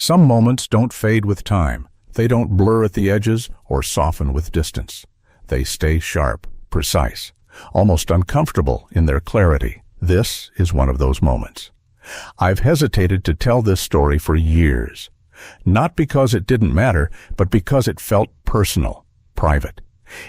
Some moments don't fade with time. They don't blur at the edges or soften with distance. They stay sharp, precise, almost uncomfortable in their clarity. This is one of those moments. I've hesitated to tell this story for years. Not because it didn't matter, but because it felt personal, private.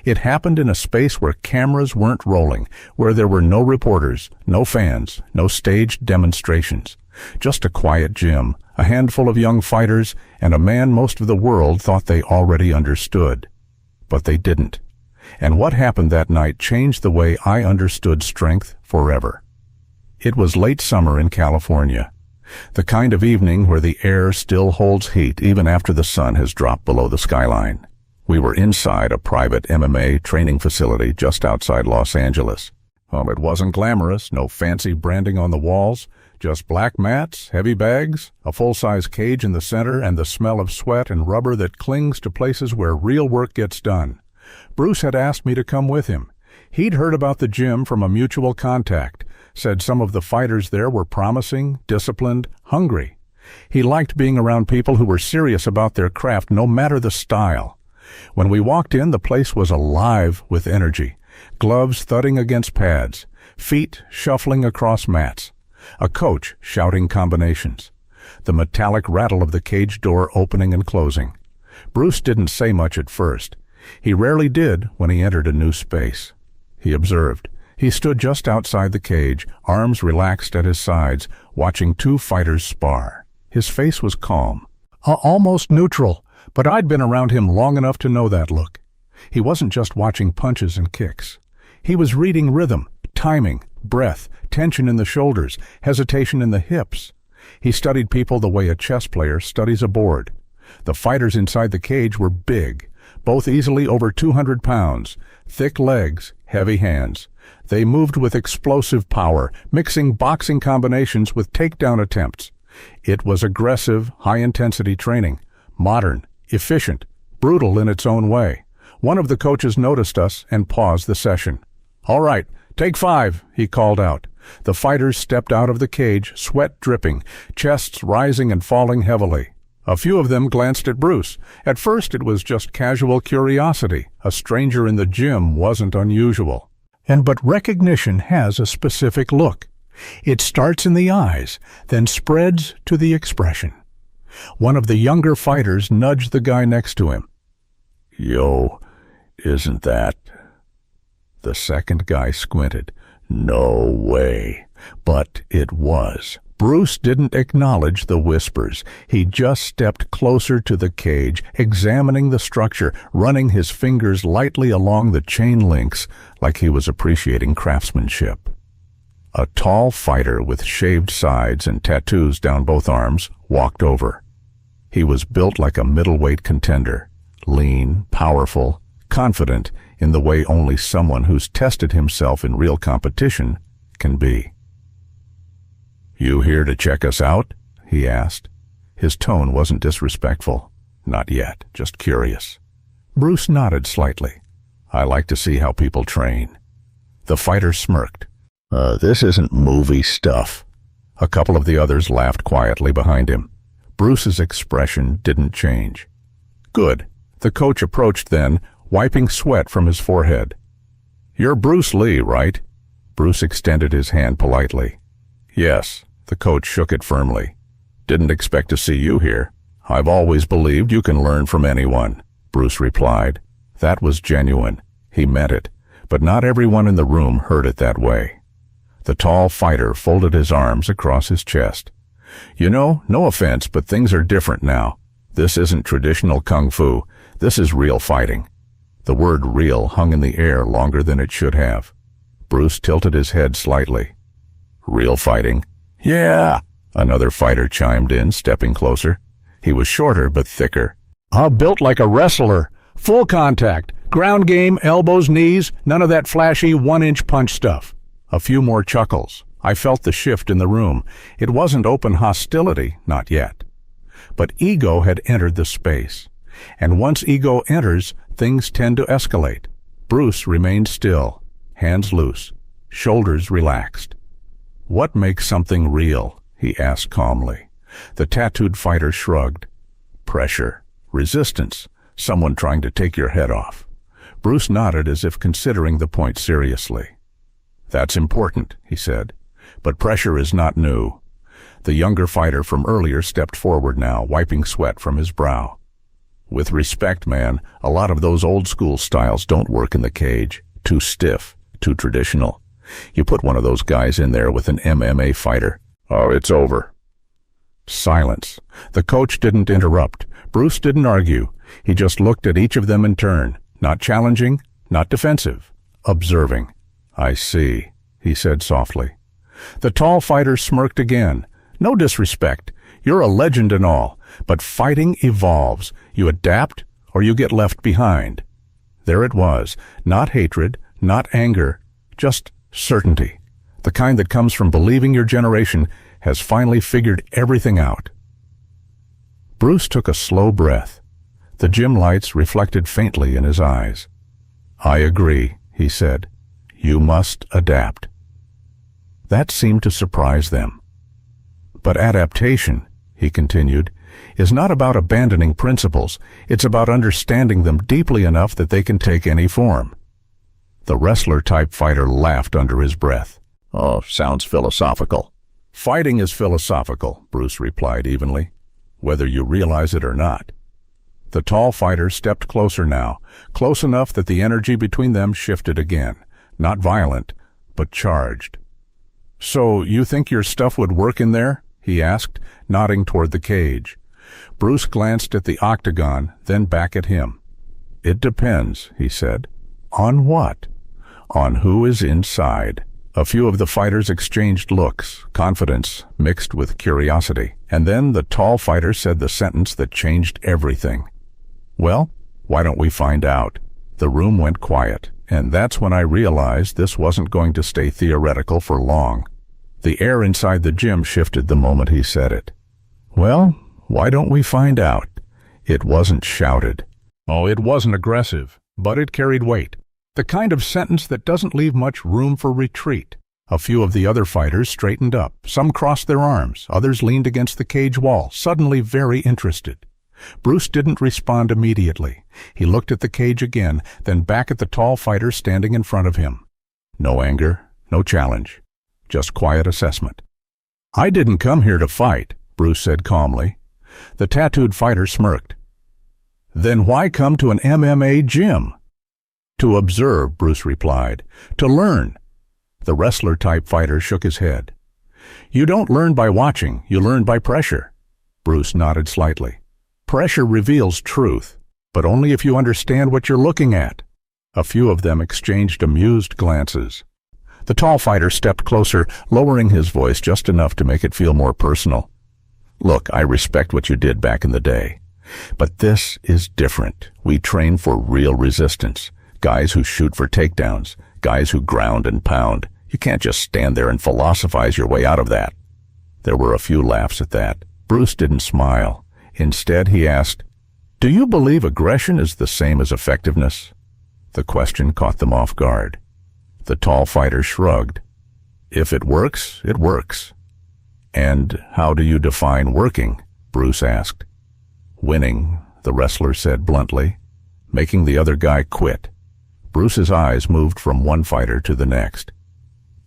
It happened in a space where cameras weren't rolling, where there were no reporters, no fans, no staged demonstrations. Just a quiet gym, a handful of young fighters, and a man most of the world thought they already understood. But they didn't. And what happened that night changed the way I understood strength forever. It was late summer in California. The kind of evening where the air still holds heat even after the sun has dropped below the skyline. We were inside a private MMA training facility just outside Los Angeles. It wasn't glamorous, no fancy branding on the walls, just black mats, heavy bags, a full-size cage in the center, and the smell of sweat and rubber that clings to places where real work gets done. Bruce had asked me to come with him. He'd heard about the gym from a mutual contact, said some of the fighters there were promising, disciplined, hungry. He liked being around people who were serious about their craft no matter the style. When we walked in, the place was alive with energy. Gloves thudding against pads, feet shuffling across mats, a coach shouting combinations, the metallic rattle of the cage door opening and closing. Bruce didn't say much at first. He rarely did when he entered a new space. He observed. He stood just outside the cage, arms relaxed at his sides, watching two fighters spar. His face was calm, almost neutral, but I'd been around him long enough to know that look. He wasn't just watching punches and kicks. He was reading rhythm, timing, breath, tension in the shoulders, hesitation in the hips. He studied people the way a chess player studies a board. The fighters inside the cage were big, both easily over 200 pounds, thick legs, heavy hands. They moved with explosive power, mixing boxing combinations with takedown attempts. It was aggressive, high-intensity training, modern, efficient, brutal in its own way. One of the coaches noticed us and paused the session. "All right, take 5, he called out. The fighters stepped out of the cage, sweat dripping, chests rising and falling heavily. A few of them glanced at Bruce. At first it was just casual curiosity. A stranger in the gym wasn't unusual. But recognition has a specific look. It starts in the eyes, then spreads to the expression. One of the younger fighters nudged the guy next to him. "Yo, isn't that..." The second guy squinted. "No way." But it was. Bruce didn't acknowledge the whispers. He just stepped closer to the cage, examining the structure, running his fingers lightly along the chain links like he was appreciating craftsmanship. A tall fighter with shaved sides and tattoos down both arms walked over. He was built like a middleweight contender, lean, powerful, confident in the way only someone who's tested himself in real competition can be. "You here to check us out?" he asked. His tone wasn't disrespectful. Not yet, just curious. Bruce nodded slightly. "I like to see how people train." The fighter smirked. This isn't movie stuff." A couple of the others laughed quietly behind him. Bruce's expression didn't change. "Good." The coach approached then, wiping sweat from his forehead. "You're Bruce Lee, right?" Bruce extended his hand politely. "Yes." The coach shook it firmly. "Didn't expect to see you here." "I've always believed you can learn from anyone," Bruce replied. That was genuine. He meant it, but not everyone in the room heard it that way. The tall fighter folded his arms across his chest. "You know, no offense, but things are different now. This isn't traditional kung fu. This is real fighting." The word real hung in the air longer than it should have. Bruce tilted his head slightly. "Real fighting?" "Yeah," another fighter chimed in, stepping closer. He was shorter but thicker. "Built like a wrestler. Full contact. Ground game, elbows, knees, none of that flashy 1-inch punch stuff." A few more chuckles. I felt the shift in the room. It wasn't open hostility, not yet. But ego had entered the space. And once ego enters, things tend to escalate. Bruce remained still, hands loose, shoulders relaxed. "What makes something real?" he asked calmly. The tattooed fighter shrugged. Pressure, resistance, someone trying to take your head off. Bruce nodded as if considering the point seriously. That's important, he said, but pressure is not new. The younger fighter from earlier stepped forward now, wiping sweat from his brow. With respect, man, a lot of those old-school styles don't work in the cage. Too stiff, too traditional. You put one of those guys in there with an MMA fighter. Oh, it's over. Silence. The coach didn't interrupt. Bruce didn't argue. He just looked at each of them in turn, not challenging, not defensive, observing. I see, he said softly. The tall fighter smirked again. No disrespect. You're a legend and all, but fighting evolves. You adapt or you get left behind. There it was, not hatred, not anger, just certainty. The kind that comes from believing your generation has finally figured everything out. Bruce took a slow breath. The gym lights reflected faintly in his eyes. I agree, he said. You must adapt. That seemed to surprise them. But adaptation, he continued, is not about abandoning principles. It's about understanding them deeply enough that they can take any form. The wrestler-type fighter laughed under his breath. Oh, sounds philosophical. Fighting is philosophical, Bruce replied evenly, whether you realize it or not. The tall fighter stepped closer now, close enough that the energy between them shifted again, not violent, but charged. So you think your stuff would work in there? He asked, nodding toward the cage. Bruce glanced at the octagon, then back at him. It depends, he said. On what? On who is inside. A few of the fighters exchanged looks, confidence mixed with curiosity, and then the tall fighter said the sentence that changed everything. Well, why don't we find out? The room went quiet, and that's when I realized this wasn't going to stay theoretical for long. The air inside the gym shifted the moment he said it. Well, why don't we find out? It wasn't shouted. Oh, it wasn't aggressive, but it carried weight. The kind of sentence that doesn't leave much room for retreat. A few of the other fighters straightened up. Some crossed their arms. Others leaned against the cage wall, suddenly very interested. Bruce didn't respond immediately. He looked at the cage again, then back at the tall fighter standing in front of him. No anger, no challenge, just quiet assessment. I didn't come here to fight, Bruce said calmly. The tattooed fighter smirked. Then why come to an MMA gym? To observe, Bruce replied. To learn. The wrestler-type fighter shook his head. You don't learn by watching, you learn by pressure. Bruce nodded slightly. Pressure reveals truth, but only if you understand what you're looking at. A few of them exchanged amused glances. The tall fighter stepped closer, lowering his voice just enough to make it feel more personal. Look, I respect what you did back in the day. But this is different. We train for real resistance. Guys who shoot for takedowns. Guys who ground and pound. You can't just stand there and philosophize your way out of that. There were a few laughs at that. Bruce didn't smile. Instead, he asked, Do you believe aggression is the same as effectiveness? The question caught them off guard. The tall fighter shrugged. If it works, it works. And how do you define working? Bruce asked. Winning, the wrestler said bluntly, making the other guy quit. Bruce's eyes moved from one fighter to the next.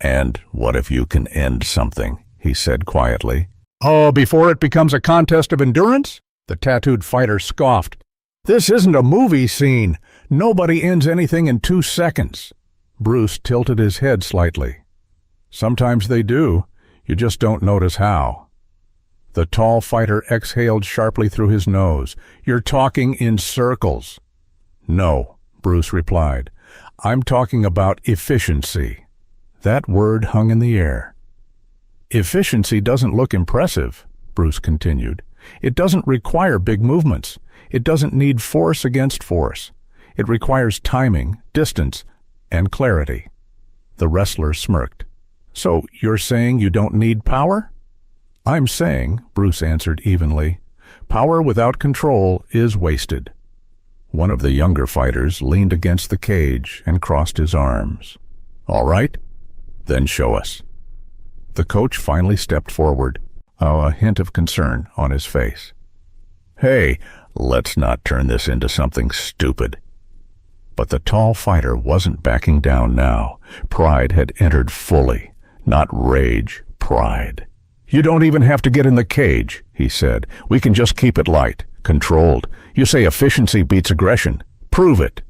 And what if you can end something? He said quietly. Oh, before it becomes a contest of endurance? The tattooed fighter scoffed. This isn't a movie scene. Nobody ends anything in 2 seconds. Bruce tilted his head slightly. Sometimes they do. You just don't notice how. The tall fighter exhaled sharply through his nose. You're talking in circles. No, Bruce replied. I'm talking about efficiency. That word hung in the air. Efficiency doesn't look impressive, Bruce continued. It doesn't require big movements. It doesn't need force against force. It requires timing, distance, and clarity. The wrestler smirked. So you're saying you don't need power? I'm saying, Bruce answered evenly, power without control is wasted. One of the younger fighters leaned against the cage and crossed his arms. All right, then show us. The coach finally stepped forward. a hint of concern on his face. "Hey, let's not turn this into something stupid." But the tall fighter wasn't backing down now. Pride had entered fully. Not rage, pride. "You don't even have to get in the cage," he said. "We can just keep it light, controlled. You say efficiency beats aggression. Prove it."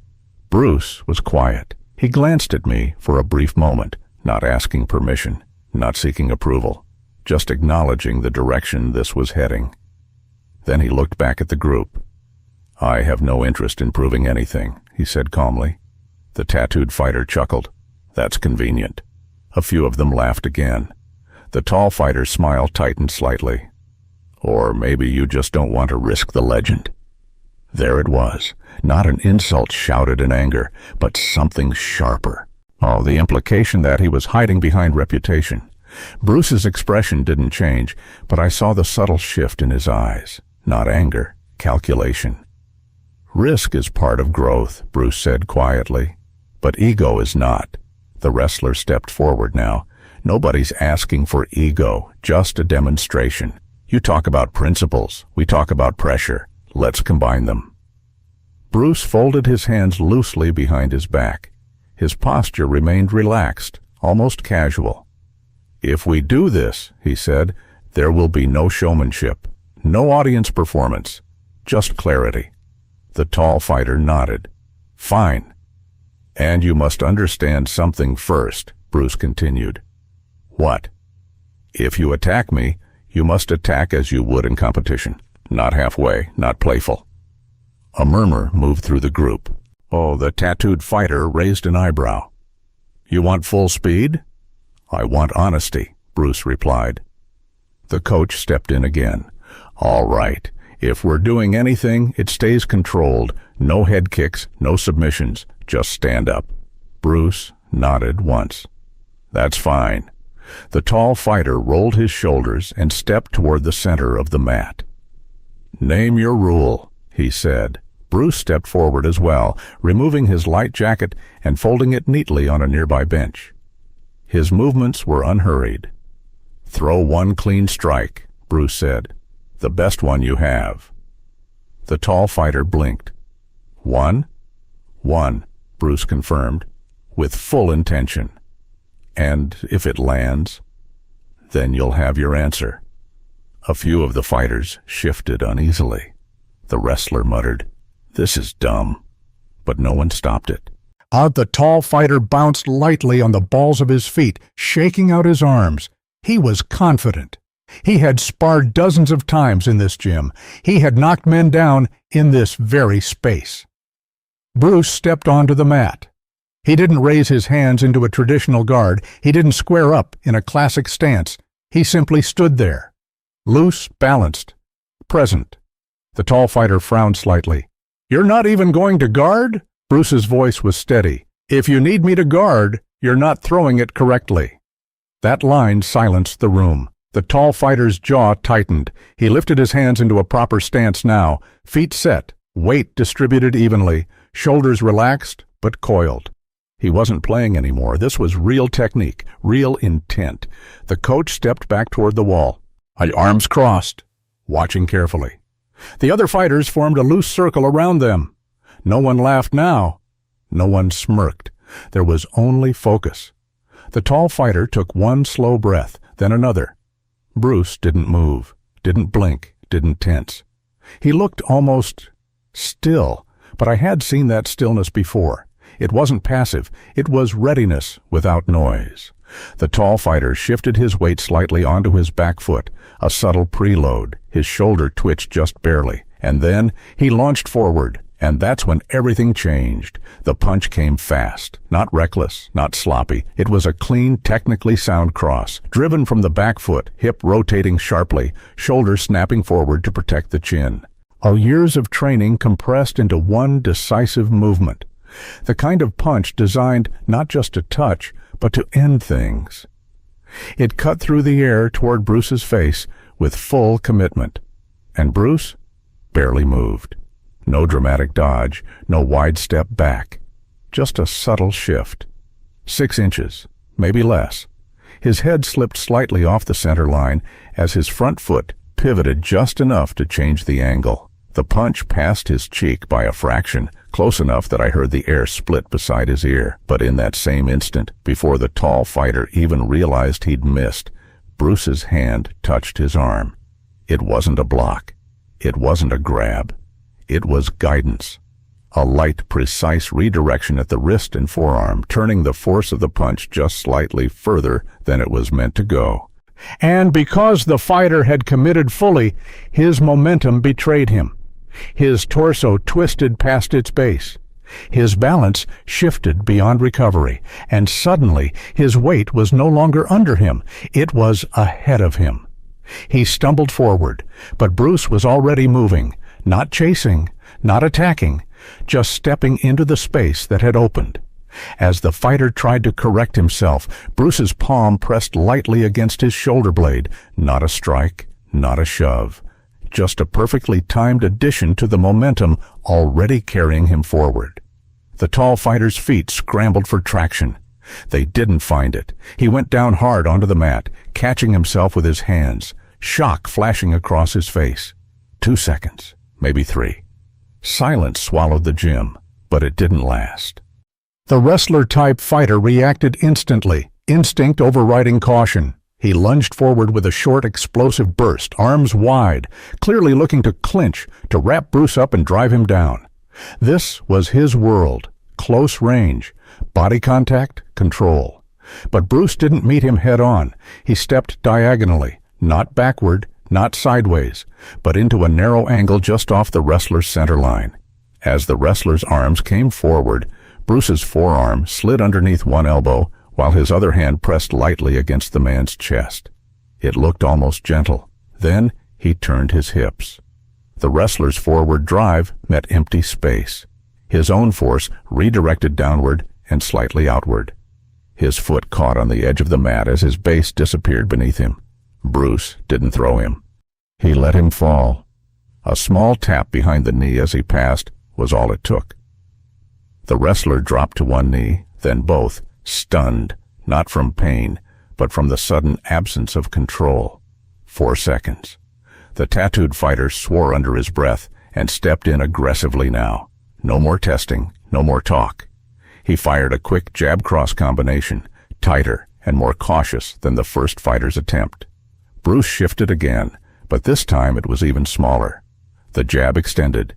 Bruce was quiet. He glanced at me for a brief moment, not asking permission, not seeking approval, just acknowledging the direction this was heading. Then he looked back at the group. "I have no interest in proving anything," he said calmly. The tattooed fighter chuckled. "That's convenient." A few of them laughed again. The tall fighter's smile tightened slightly. "Or maybe you just don't want to risk the legend." There it was, not an insult shouted in anger, but something sharper. Oh, the implication that he was hiding behind reputation. Bruce's expression didn't change, but I saw the subtle shift in his eyes. Not anger, calculation. "Risk is part of growth," Bruce said quietly. "But ego is not." The wrestler stepped forward now. "Nobody's asking for ego, just a demonstration. You talk about principles, we talk about pressure. Let's combine them." Bruce folded his hands loosely behind his back. His posture remained relaxed, almost casual. "If we do this," he said, "there will be no showmanship, no audience performance, just clarity." The tall fighter nodded. "Fine. And you must understand something first," Bruce continued. "What?" "If you attack me, you must attack as you would in competition. Not halfway, not playful." A murmur moved through the group. Oh, the tattooed fighter raised an eyebrow. "You want full speed?" "I want honesty," Bruce replied. The coach stepped in again. "All right. If we're doing anything, it stays controlled. No head kicks, no submissions. Just stand up." Bruce nodded once. "That's fine." The tall fighter rolled his shoulders and stepped toward the center of the mat. "Name your rule," he said. Bruce stepped forward as well, removing his light jacket and folding it neatly on a nearby bench. His movements were unhurried. "Throw one clean strike," Bruce said. "The best one you have." The tall fighter blinked. "One?" "One," Bruce confirmed, with full intention. "And if it lands?" "Then you'll have your answer." A few of the fighters shifted uneasily. The wrestler muttered, "This is dumb." But no one stopped it. Out the tall fighter bounced lightly on the balls of his feet, shaking out his arms. He was confident. He had sparred dozens of times in this gym. He had knocked men down in this very space. Bruce stepped onto the mat. He didn't raise his hands into a traditional guard. He didn't square up in a classic stance. He simply stood there, loose, balanced, present. The tall fighter frowned slightly. "You're not even going to guard?" Bruce's voice was steady. "If you need me to guard, you're not throwing it correctly." That line silenced the room. The tall fighter's jaw tightened. He lifted his hands into a proper stance now, feet set, weight distributed evenly, shoulders relaxed but coiled. He wasn't playing anymore. This was real technique, real intent. The coach stepped back toward the wall, arms crossed, watching carefully. The other fighters formed a loose circle around them. No one laughed now. No one smirked. There was only focus. The tall fighter took one slow breath, then another. Bruce didn't move, didn't blink, didn't tense. He looked almost still, but I had seen that stillness before. It wasn't passive, it was readiness without noise. The tall fighter shifted his weight slightly onto his back foot, a subtle preload. His shoulder twitched just barely, and then he launched forward, and that's when everything changed. The punch came fast, not reckless, not sloppy. It was a clean, technically sound cross, driven from the back foot, hip rotating sharply, shoulder snapping forward to protect the chin. Years of training compressed into one decisive movement. The kind of punch designed not just to touch, but to end things. It cut through the air toward Bruce's face with full commitment. And Bruce barely moved. No dramatic dodge, no wide step back. Just a subtle shift. 6 inches, maybe less. His head slipped slightly off the center line as his front foot pivoted just enough to change the angle. The punch passed his cheek by a fraction, close enough that I heard the air split beside his ear. But in that same instant, before the tall fighter even realized he'd missed, Bruce's hand touched his arm. It wasn't a block. It wasn't a grab. It was guidance. A light, precise redirection at the wrist and forearm, turning the force of the punch just slightly further than it was meant to go. And because the fighter had committed fully, his momentum betrayed him. His torso twisted past its base. His balance shifted beyond recovery, and suddenly his weight was no longer under him. It was ahead of him. He stumbled forward, but Bruce was already moving, not chasing, not attacking, just stepping into the space that had opened. As the fighter tried to correct himself, Bruce's palm pressed lightly against his shoulder blade. Not a strike, not a shove. Just a perfectly timed addition to the momentum already carrying him forward. The tall fighter's feet scrambled for traction. They didn't find it. He went down hard onto the mat, catching himself with his hands, shock flashing across his face. 2 seconds, maybe 3. Silence swallowed the gym, but it didn't last. The wrestler-type fighter reacted instantly, instinct overriding caution. He lunged forward with a short, explosive burst, arms wide, clearly looking to clinch, to wrap Bruce up and drive him down. This was his world, close range, body contact, control. But Bruce didn't meet him head-on. He stepped diagonally, not backward, not sideways, but into a narrow angle just off the wrestler's center line. As the wrestler's arms came forward, Bruce's forearm slid underneath one elbow, while his other hand pressed lightly against the man's chest. It looked almost gentle. Then he turned his hips. The wrestler's forward drive met empty space. His own force redirected downward and slightly outward. His foot caught on the edge of the mat as his base disappeared beneath him. Bruce didn't throw him. He let him fall. A small tap behind the knee as he passed was all it took. The wrestler dropped to one knee, then both, stunned, not from pain, but from the sudden absence of control. 4 seconds. The tattooed fighter swore under his breath and stepped in aggressively now. No more testing, no more talk. He fired a quick jab-cross combination, tighter and more cautious than the first fighter's attempt. Bruce shifted again, but this time it was even smaller. The jab extended.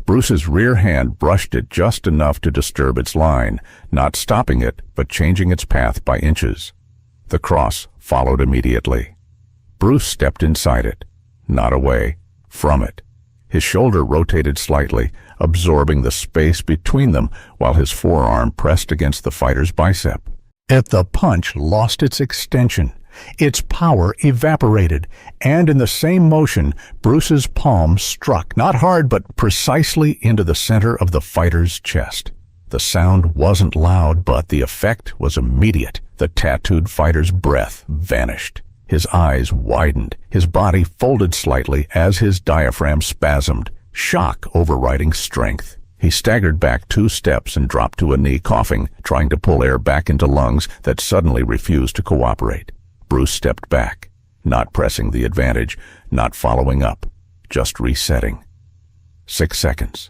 Bruce's rear hand brushed it just enough to disturb its line, not stopping it, but changing its path by inches. The cross followed immediately. Bruce stepped inside it, not away, from it. His shoulder rotated slightly, absorbing the space between them while his forearm pressed against the fighter's bicep. The punch lost its extension. Its power evaporated, and in the same motion, Bruce's palm struck, not hard but precisely into the center of the fighter's chest. The sound wasn't loud, but the effect was immediate. The tattooed fighter's breath vanished. His eyes widened, his body folded slightly as his diaphragm spasmed, shock overriding strength. He staggered back 2 steps and dropped to a knee, coughing, trying to pull air back into lungs that suddenly refused to cooperate. Bruce stepped back, not pressing the advantage, not following up, just resetting. 6 seconds.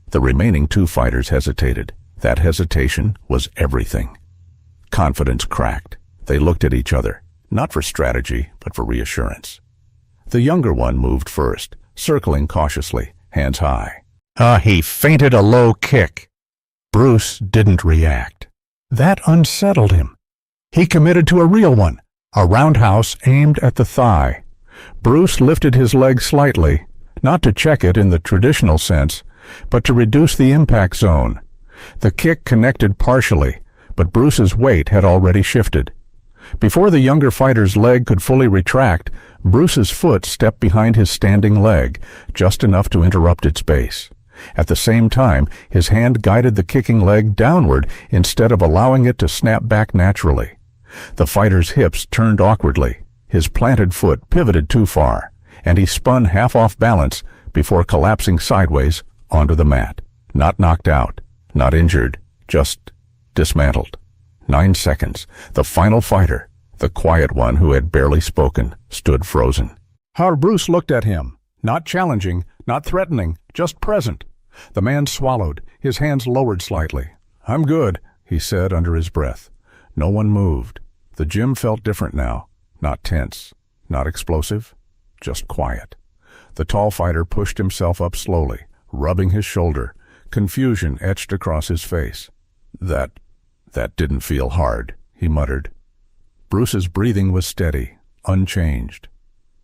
The remaining 2 fighters hesitated. That hesitation was everything. Confidence cracked. They looked at each other, not for strategy, but for reassurance. The younger one moved first, circling cautiously, hands high. He feinted a low kick. Bruce didn't react. That unsettled him. He committed to a real one. A roundhouse aimed at the thigh. Bruce lifted his leg slightly, not to check it in the traditional sense, but to reduce the impact zone. The kick connected partially, but Bruce's weight had already shifted. Before the younger fighter's leg could fully retract, Bruce's foot stepped behind his standing leg, just enough to interrupt its base. At the same time, his hand guided the kicking leg downward instead of allowing it to snap back naturally. The fighter's hips turned awkwardly. His planted foot pivoted too far, and he spun half off balance before collapsing sideways onto the mat. Not knocked out, not injured, just dismantled. 9 seconds. The final fighter, The quiet one, who had barely spoken, stood frozen. Bruce looked at him, not challenging, not threatening, just present. The man swallowed, his hands lowered slightly. "I'm good," he said under his breath. No one moved. The gym felt different now, not tense, not explosive, just quiet. The tall fighter pushed himself up slowly, rubbing his shoulder. Confusion etched across his face. That didn't feel hard," he muttered. Bruce's breathing was steady, unchanged.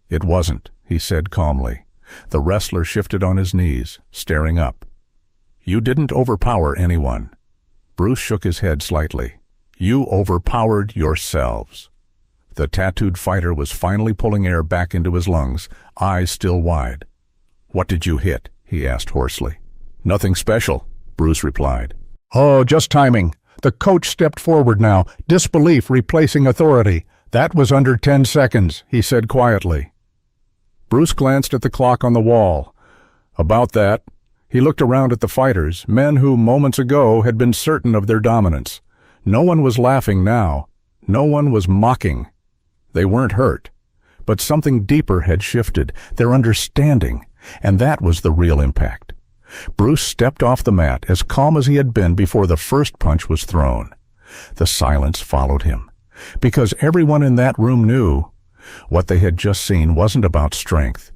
"It wasn't," he said calmly. The wrestler shifted on his knees, staring up. "You didn't overpower anyone." Bruce shook his head slightly. "You overpowered yourselves." The tattooed fighter was finally pulling air back into his lungs, eyes still wide. "What did you hit?" he asked hoarsely. "Nothing special," Bruce replied. "Oh, just timing." The coach stepped forward now, disbelief replacing authority. "That was under 10 seconds, he said quietly. Bruce glanced at the clock on the wall. About that. He looked around at the fighters, men who moments ago had been certain of their dominance. No one was laughing now. No one was mocking. They weren't hurt. But something deeper had shifted, their understanding, and that was the real impact. Bruce stepped off the mat as calm as he had been before the first punch was thrown. The silence followed him, because everyone in that room knew what they had just seen wasn't about strength.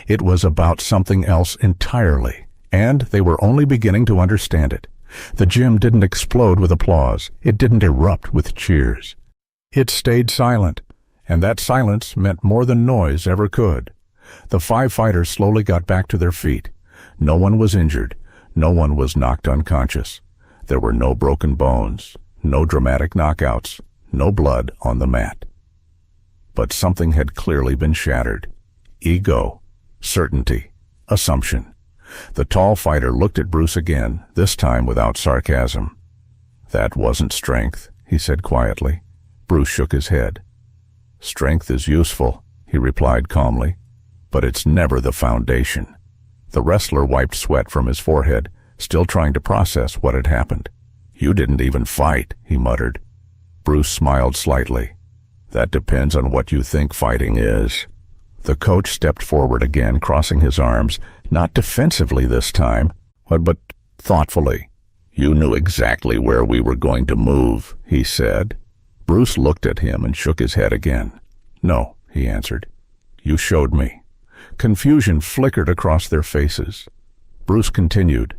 It was about something else entirely, and they were only beginning to understand it. The gym didn't explode with applause. It didn't erupt with cheers. It stayed silent, and that silence meant more than noise ever could. The 5 fighters slowly got back to their feet. No one was injured. No one was knocked unconscious. There were no broken bones, no dramatic knockouts, no blood on the mat. But something had clearly been shattered. Ego, certainty, assumption. The tall fighter looked at Bruce again, this time without sarcasm. "That wasn't strength," he said quietly. Bruce shook his head. "Strength is useful," he replied calmly, "but it's never the foundation." The wrestler wiped sweat from his forehead, still trying to process what had happened. "You didn't even fight," he muttered. Bruce smiled slightly. "That depends on what you think fighting is." The coach stepped forward again, crossing his arms, not defensively this time, but thoughtfully. "You knew exactly where we were going to move," he said. Bruce looked at him and shook his head again. "No," he answered. "You showed me." Confusion flickered across their faces. Bruce continued.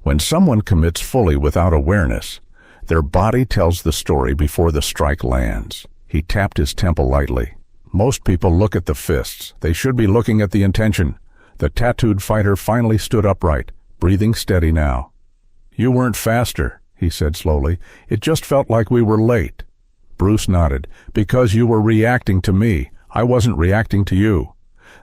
"When someone commits fully without awareness, their body tells the story before the strike lands." He tapped his temple lightly. "Most people look at the fists. They should be looking at the intention." The tattooed fighter finally stood upright, breathing steady now. "You weren't faster," he said slowly. "It just felt like we were late." Bruce nodded. "Because you were reacting to me. I wasn't reacting to you."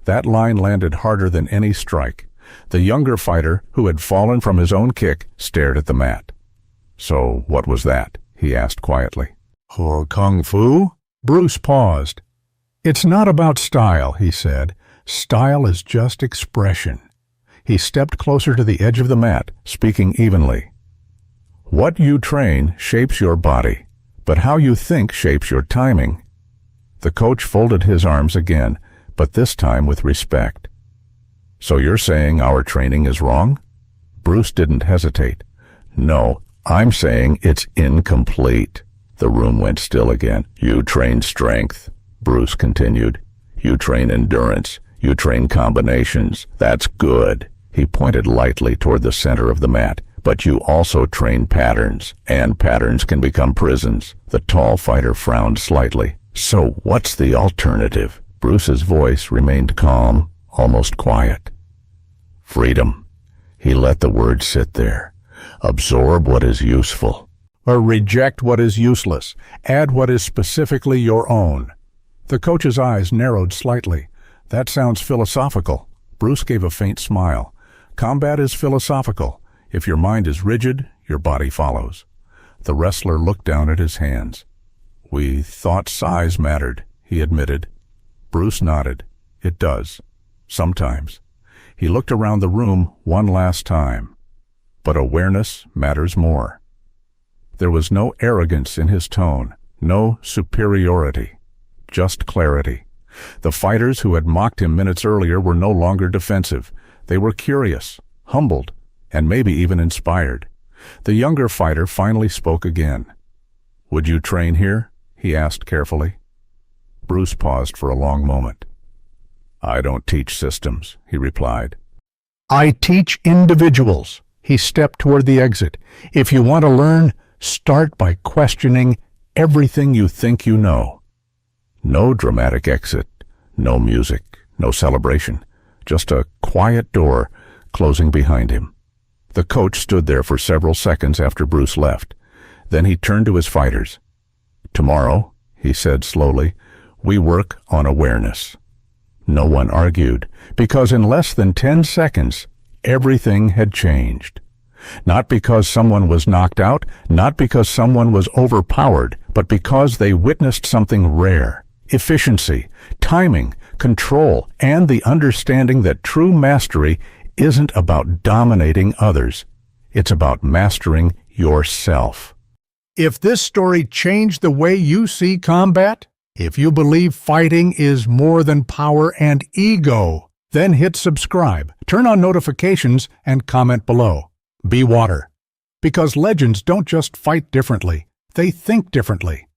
That line landed harder than any strike. The younger fighter, who had fallen from his own kick, stared at the mat. "So what was that?" he asked quietly. "Oh, Kung Fu?" Bruce paused. "It's not about style," he said. "Style is just expression." He stepped closer to the edge of the mat, speaking evenly. "What you train shapes your body, but how you think shapes your timing." The coach folded his arms again, but this time with respect. "So you're saying our training is wrong?" Bruce didn't hesitate. "No, I'm saying it's incomplete." The room went still again. "You train strength," Bruce continued. "You train endurance. You train combinations. That's good." He pointed lightly toward the center of the mat. "But you also train patterns, and patterns can become prisons." The tall fighter frowned slightly. "So what's the alternative?" Bruce's voice remained calm, almost quiet. "Freedom." He let the word sit there. "Absorb what is useful, or reject what is useless. Add what is specifically your own." The coach's eyes narrowed slightly. "That sounds philosophical." Bruce gave a faint smile. "Combat is philosophical. If your mind is rigid, your body follows." The wrestler looked down at his hands. "We thought size mattered," he admitted. Bruce nodded. "It does. Sometimes." He looked around the room one last time. "But awareness matters more." There was no arrogance in his tone, no superiority. just clarity. The fighters who had mocked him minutes earlier were no longer defensive. They were curious, humbled, and maybe even inspired. The younger fighter finally spoke again. "Would you train here?" he asked carefully. Bruce paused for a long moment. "I don't teach systems," he replied. "I teach individuals." He stepped toward the exit. "If you want to learn, start by questioning everything you think you know." No dramatic exit, no music, no celebration, just a quiet door closing behind him. The coach stood there for several seconds after Bruce left. Then he turned to his fighters. "Tomorrow," he said slowly, "we work on awareness." No one argued, because in less than 10 seconds, everything had changed. Not because someone was knocked out, not because someone was overpowered, but because they witnessed something rare: efficiency, timing, control, and the understanding that true mastery isn't about dominating others. It's about mastering yourself. If this story changed the way you see combat, if you believe fighting is more than power and ego, then hit subscribe, turn on notifications, and comment below. Be water. Because legends don't just fight differently, they think differently.